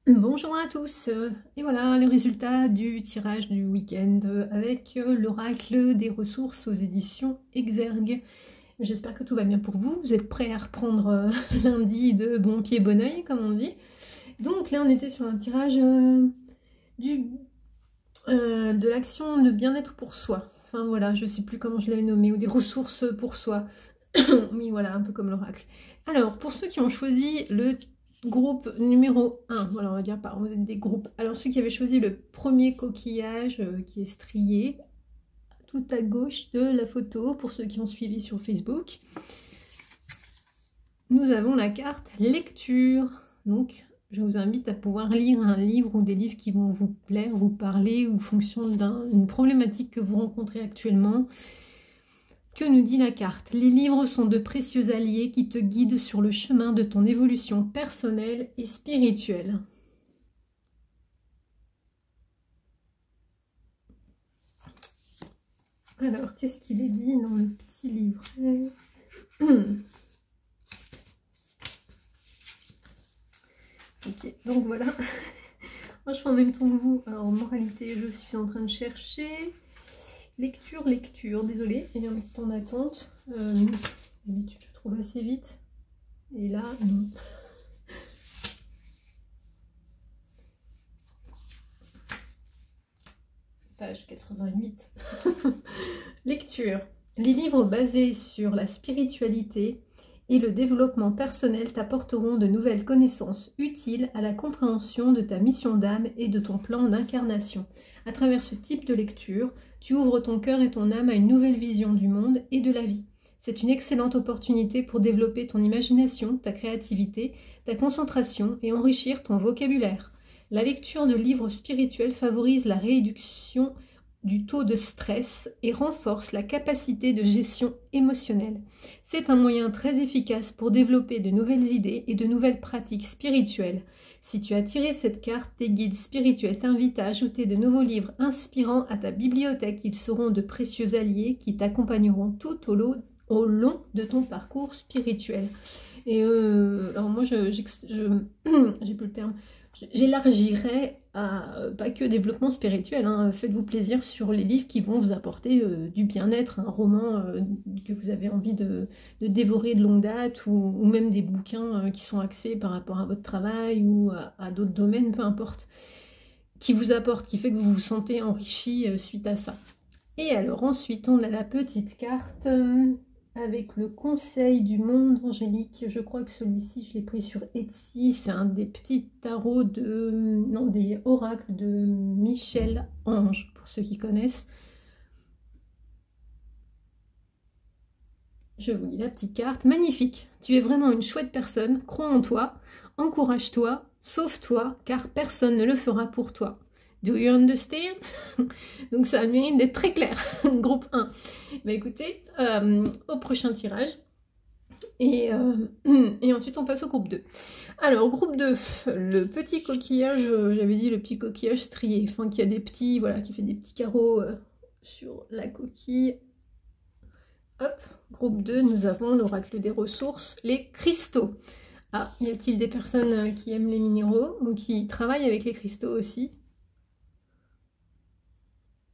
Bonjour à tous, et voilà le résultat du tirage du week-end avec l'oracle des ressources aux éditions Exergue. J'espère que tout va bien pour vous, vous êtes prêts à reprendre lundi de bon pied bon oeil comme on dit. Donc là on était sur un tirage de l'action de bien-être pour soi. Enfin voilà, je sais plus comment je l'avais nommé, ou des ressources pour soi. Oui voilà, un peu comme l'oracle. Alors pour ceux qui ont choisi le groupe numéro 1, voilà, on va dire par des groupes. Alors ceux qui avaient choisi le premier coquillage qui est strié, tout à gauche de la photo, pour ceux qui ont suivi sur Facebook, nous avons la carte lecture. Donc je vous invite à pouvoir lire un livre ou des livres qui vont vous plaire, vous parler, ou fonction d'une problématique que vous rencontrez actuellement. Que nous dit la carte? Les livres sont de précieux alliés qui te guident sur le chemin de ton évolution personnelle et spirituelle. Alors, qu'est-ce qu'il est dit dans le petit livret? Ok, donc voilà. Moi, je fais en même temps que vous. Alors, moralité, je suis en train de chercher... Lecture, désolée, il y a un petit temps d'attente. D'habitude, je trouve assez vite. Et là, non. Page 88. Lecture. Les livres basés sur la spiritualité et le développement personnel t'apporteront de nouvelles connaissances utiles à la compréhension de ta mission d'âme et de ton plan d'incarnation. À travers ce type de lecture, tu ouvres ton cœur et ton âme à une nouvelle vision du monde et de la vie. C'est une excellente opportunité pour développer ton imagination, ta créativité, ta concentration et enrichir ton vocabulaire. La lecture de livres spirituels favorise la réduction du taux de stress et renforce la capacité de gestion émotionnelle. C'est un moyen très efficace pour développer de nouvelles idées et de nouvelles pratiques spirituelles. Si tu as tiré cette carte, tes guides spirituels t'invitent à ajouter de nouveaux livres inspirants à ta bibliothèque. Ils seront de précieux alliés qui t'accompagneront tout au long de ton parcours spirituel. Et alors moi, j'ai plus le terme. J'élargirais à pas que développement spirituel, hein. Faites-vous plaisir sur les livres qui vont vous apporter du bien-être, un roman que vous avez envie de dévorer de longue date, ou même des bouquins qui sont axés par rapport à votre travail ou à d'autres domaines, peu importe, qui vous apportent, qui fait que vous vous sentez enrichi suite à ça. Et alors ensuite on a la petite carte avec le conseil du monde angélique. Je crois que celui-ci, je l'ai pris sur Etsy. C'est un des petits tarots des oracles de Michel Ange, pour ceux qui connaissent. Je vous lis la petite carte. Magnifique. Tu es vraiment une chouette personne. Crois en toi. Encourage-toi. Sauve-toi, car personne ne le fera pour toi. Do you understand? Donc ça mérite d'être très clair. Groupe 1. Bah écoutez, au prochain tirage. Et ensuite on passe au groupe 2. Alors groupe 2, le petit coquillage, j'avais dit le petit coquillage strié, enfin qui a des petits, voilà, qui fait des petits carreaux sur la coquille. Hop, groupe 2, nous avons l'oracle des ressources, les cristaux. Ah, y a-t-il des personnes qui aiment les minéraux ou qui travaillent avec les cristaux aussi?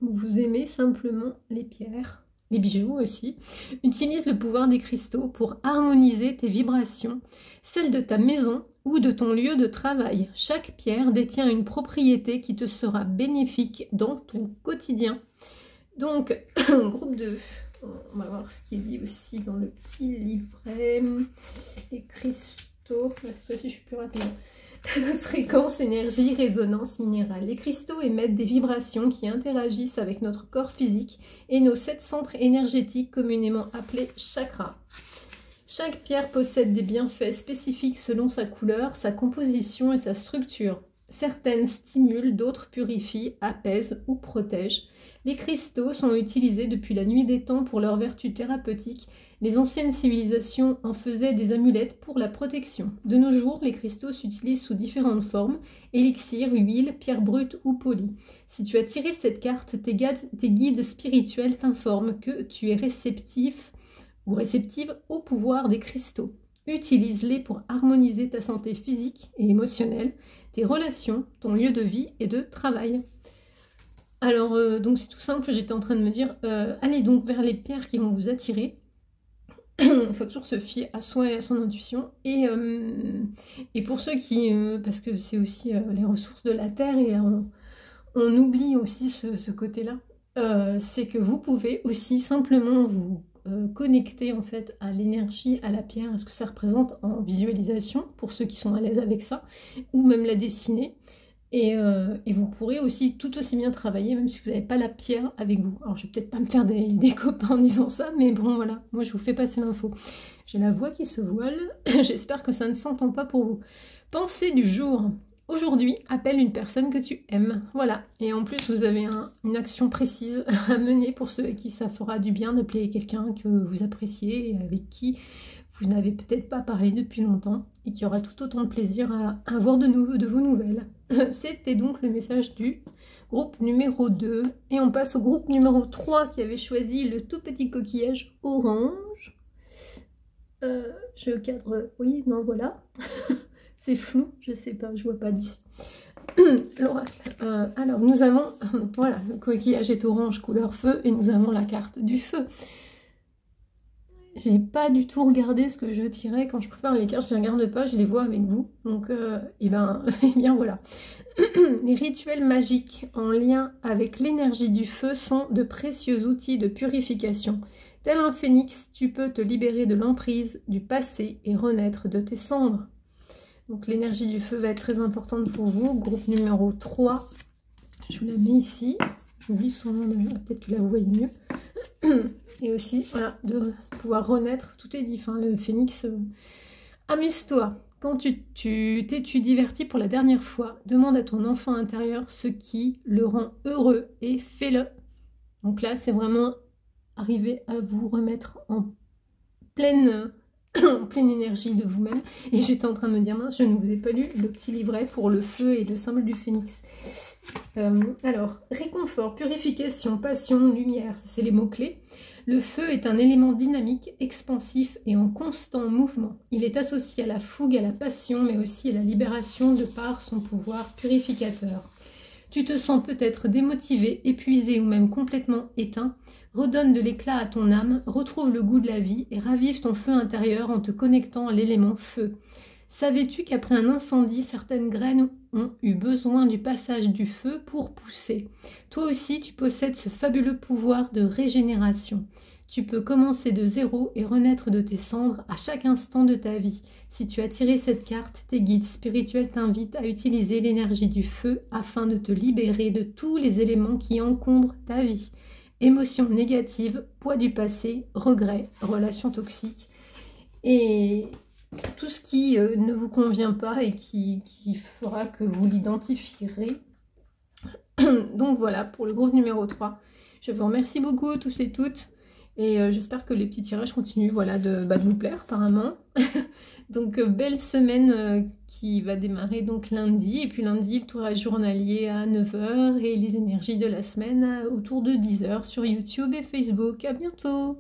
Ou vous aimez simplement les pierres, les bijoux aussi? Utilise le pouvoir des cristaux pour harmoniser tes vibrations, celles de ta maison ou de ton lieu de travail. Chaque pierre détient une propriété qui te sera bénéfique dans ton quotidien. Donc, groupe 2, on va voir ce qui est dit aussi dans le petit livret. Les cristaux, cette fois-ci je suis plus rapide. Fréquence, énergie, résonance minérale. Les cristaux émettent des vibrations qui interagissent avec notre corps physique et nos 7 centres énergétiques communément appelés chakras. Chaque pierre possède des bienfaits spécifiques selon sa couleur, sa composition et sa structure. Certaines stimulent, d'autres purifient, apaisent ou protègent. Les cristaux sont utilisés depuis la nuit des temps pour leurs vertus thérapeutiques. Les anciennes civilisations en faisaient des amulettes pour la protection. De nos jours, les cristaux s'utilisent sous différentes formes, élixir, huile, pierre brute ou polie. Si tu as tiré cette carte, tes guides spirituels t'informent que tu es réceptif ou réceptive au pouvoir des cristaux. Utilise-les pour harmoniser ta santé physique et émotionnelle, tes relations, ton lieu de vie et de travail. Alors, donc c'est tout simple, j'étais en train de me dire, allez donc vers les pierres qui vont vous attirer. Il faut toujours se fier à soi et à son intuition. Et pour ceux qui... parce que c'est aussi les ressources de la Terre, et on oublie aussi ce côté-là, c'est que vous pouvez aussi simplement vous connecter en fait à l'énergie, à la pierre, à ce que ça représente en visualisation, pour ceux qui sont à l'aise avec ça, ou même la dessiner. Et vous pourrez aussi tout aussi bien travailler, même si vous n'avez pas la pierre avec vous. Alors je vais peut-être pas me faire des copains en disant ça, mais bon voilà, moi je vous fais passer l'info. J'ai la voix qui se voile, j'espère que ça ne s'entend pas pour vous. Pensée du jour. Aujourd'hui, appelle une personne que tu aimes. Voilà, et en plus vous avez une action précise à mener pour ceux à qui ça fera du bien d'appeler quelqu'un que vous appréciez et avec qui vous n'avez peut-être pas parlé depuis longtemps et qui aura tout autant de plaisir à avoir de vos nouvelles. C'était donc le message du groupe numéro 2. Et on passe au groupe numéro 3 qui avait choisi le tout petit coquillage orange. Je cadre... Oui, non, voilà. C'est flou, je sais pas, je vois pas d'ici. L'oracle. Alors, nous avons... Voilà, le coquillage est orange couleur feu et nous avons la carte du feu. J'ai pas du tout regardé ce que je tirais quand je prépare les cartes, je les regarde pas, je les vois avec vous. Donc, et bien voilà. Les rituels magiques en lien avec l'énergie du feu sont de précieux outils de purification. Tel un phénix, tu peux te libérer de l'emprise du passé et renaître de tes cendres. Donc l'énergie du feu va être très importante pour vous. Groupe numéro 3, je vous la mets ici. J'oublie son nom d'ailleurs, peut-être que là vous voyez mieux. Et aussi, voilà, de pouvoir renaître, tout est dit, enfin, le phénix, amuse-toi. Quand tu t'es diverti pour la dernière fois, demande à ton enfant intérieur ce qui le rend heureux et fais-le. Donc là, c'est vraiment arriver à vous remettre en pleine énergie de vous-même. Et j'étais en train de me dire, mince, je ne vous ai pas lu le petit livret pour le feu et le symbole du phénix. Alors, réconfort, purification, passion, lumière, c'est les mots-clés. Le feu est un élément dynamique, expansif et en constant mouvement. Il est associé à la fougue, à la passion, mais aussi à la libération de par son pouvoir purificateur. Tu te sens peut-être démotivé, épuisé ou même complètement éteint. Redonne de l'éclat à ton âme, retrouve le goût de la vie et ravive ton feu intérieur en te connectant à l'élément feu. Savais-tu qu'après un incendie, certaines graines ont eu besoin du passage du feu pour pousser? Toi aussi, tu possèdes ce fabuleux pouvoir de régénération. Tu peux commencer de zéro et renaître de tes cendres à chaque instant de ta vie. Si tu as tiré cette carte, tes guides spirituels t'invitent à utiliser l'énergie du feu afin de te libérer de tous les éléments qui encombrent ta vie. Émotions négatives, poids du passé, regrets, relations toxiques et tout ce qui ne vous convient pas et qui fera que vous l'identifierez. Donc voilà pour le groupe numéro 3. Je vous remercie beaucoup tous et toutes. Et j'espère que les petits tirages continuent voilà, de vous plaire apparemment. Donc belle semaine qui va démarrer donc lundi. Et puis lundi, le tirage journalier à 9 h et les énergies de la semaine autour de 10 h sur YouTube et Facebook. À bientôt!